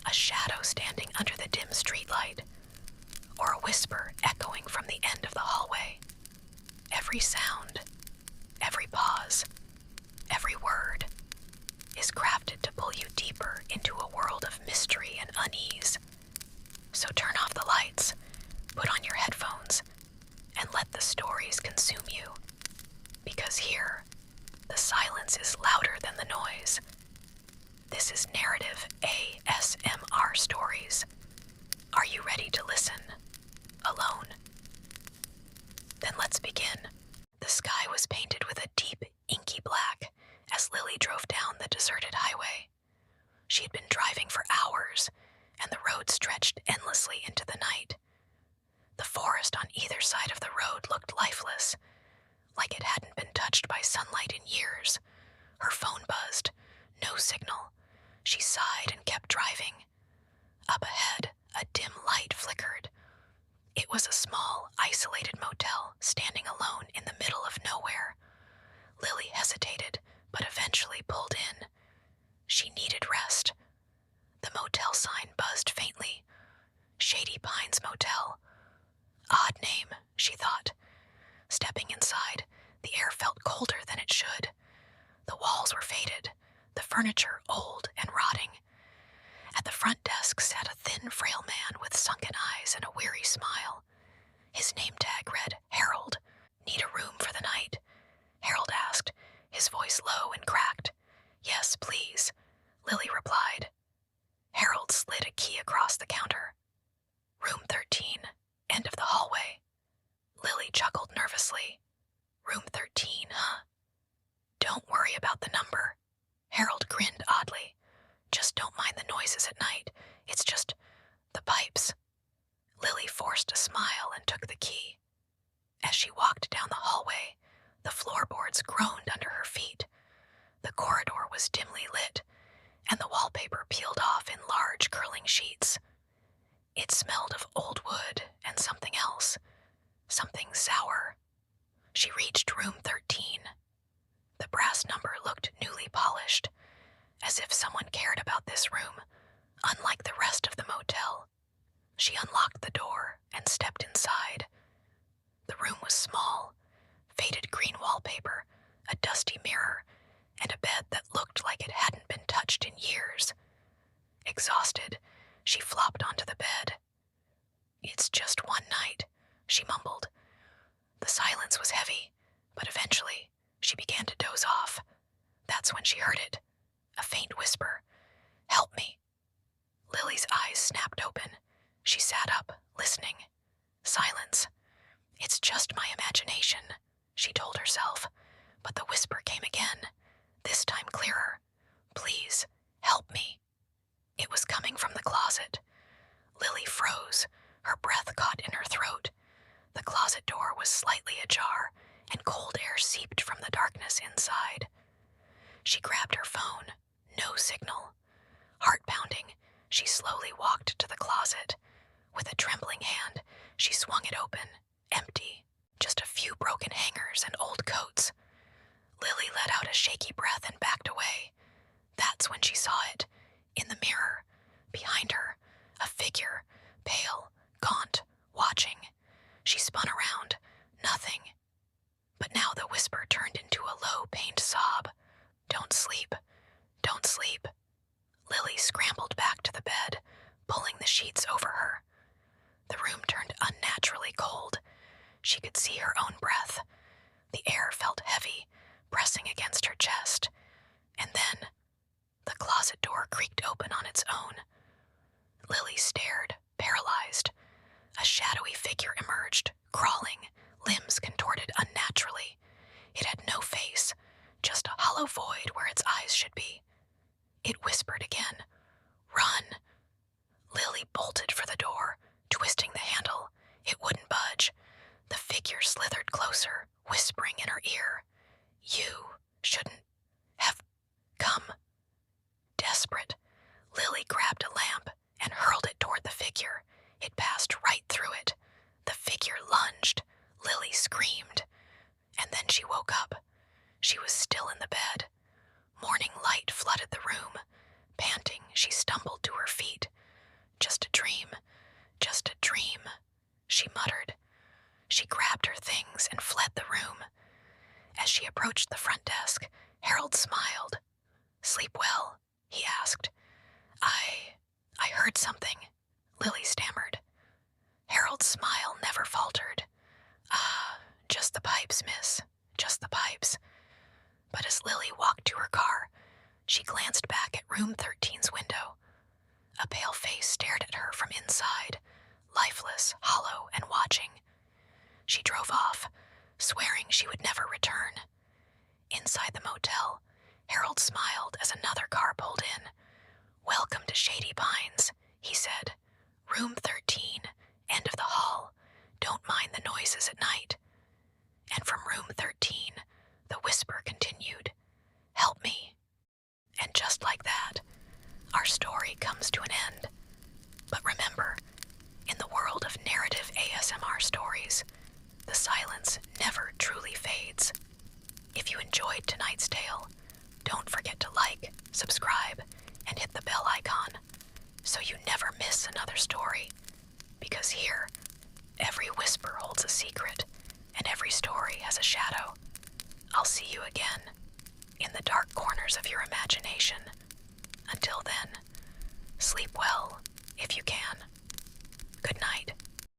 a shadow standing under the dim streetlight, or a whisper echoing from the end of the hallway. Every sound, every pause, every word is crafted to pull you deeper into a world of mystery and unease. So turn off the lights, put on your headphones, and let the stories consume you. Because here, the silence is louder than the noise. This is Narrative ASMR Stories. Are you ready to listen? Alone? Then let's begin. The sky was painted with a deep, inky black as Lily drove down the deserted highway. She had been driving for hours, and the road stretched endlessly into the night. The forest on either side of the road looked lifeless, like it hadn't been touched by sunlight in years. Her phone buzzed. No signal. She sighed and kept driving. Up ahead, a dim light flickered. It was a small, isolated motel standing alone in the middle of nowhere. Lily hesitated, but eventually pulled in. She needed rest. The motel sign buzzed faintly. Shady Pines Motel. Odd name, she thought. Stepping inside, the air felt colder than it should. The walls were faded, the furniture old and rotting. At the front desk sat a thin, frail man with sunken eyes and a weary smile. His name tag read, Harold. Need a room for the night? Harold asked, his voice low and cracked. Yes, please, Lily replied. Harold slid a key across the counter. Room 13, end of the hallway. Lily chuckled nervously. Room 13, huh? Don't worry about the number. Harold grinned oddly. Just don't mind the noises at night. It's just the pipes. Lily forced a smile and took the key. As she walked down the hallway, the floorboards groaned under her feet. The corridor was dimly lit, and the wallpaper peeled off in large curling sheets. It smelled of old wood and something else, something sour. She reached room 13. The brass number looked newly polished, as if someone cared about this room, unlike the rest of the motel. She unlocked the door and stepped inside. The room was small, faded green wallpaper, a dusty mirror, and a bed that looked like it hadn't been touched in years. Exhausted, she flopped onto the bed. It's just one night, she mumbled. The silence was heavy, but eventually she began to doze off. That's when she heard it, a faint whisper. Help me. Lily's eyes snapped open. She sat up, listening. Silence. It's just my imagination, she told herself, but the whisper came again, this time clearer. Please, help me. It was coming from the closet. Lily froze, her breath caught in her throat. The closet door was slightly ajar, and cold air seeped from the darkness inside. She grabbed her phone. No signal. Heart pounding, she slowly walked to the closet. With a trembling hand, she swung it open, empty. Just a few broken hangers and old coats. Lily let out a shaky breath and backed away. That's when she saw it. In the mirror, behind her, a figure, pale, gaunt, watching. She spun around. Nothing. But now the whisper turned into a low, pained sob. Don't sleep. Don't sleep. Lily scrambled back to the bed, pulling the sheets over her. The room turned unnaturally cold. She could see her own breath. The air felt heavy, pressing against her chest. And then, the closet door creaked open on its own. Lily stared, paralyzed. A shadowy figure emerged, crawling, limbs contorted unnaturally. It had no face, just a hollow void where its eyes should be. It whispered again, "Run." Lily bolted for the door, twisting the handle. It wouldn't budge. The figure slithered closer, whispering in her ear, "You shouldn't have come." Desperate, Lily grabbed a lamp and hurled it toward the figure. It passed right through it. The figure lunged. Lily screamed. And then she woke up. She was still in the bed. Morning light flooded the room. Panting, she stumbled to her feet. Just a dream. Just a dream, she muttered. She grabbed her things and fled the room. As she approached the front desk, Harold smiled. "Sleep well?" he asked. I heard something," Lily stammered. Harold's smile never faltered. Just the pipes, miss. Just the pipes." But as Lily walked to her car, she glanced back at room 13's window. A pale face stared at her from inside, lifeless, hollow, and watching. She drove off, swearing she would never return. Inside the motel, Harold smiled as another car pulled in. "Welcome to Shady Pines," he said. "Room 13, end of the hall. Don't mind the noises at night." And from room 13, the whisper continued, "Help me." And just like that, our story comes to an end. But remember, in the world of narrative ASMR stories, the silence never truly fades. If you enjoyed tonight's tale, don't forget to like, subscribe, and hit the bell icon so you never miss another story. Because here, every whisper holds a secret, and every story has a shadow. I'll see you again in the dark corners of your imagination. Until then, sleep well if you can.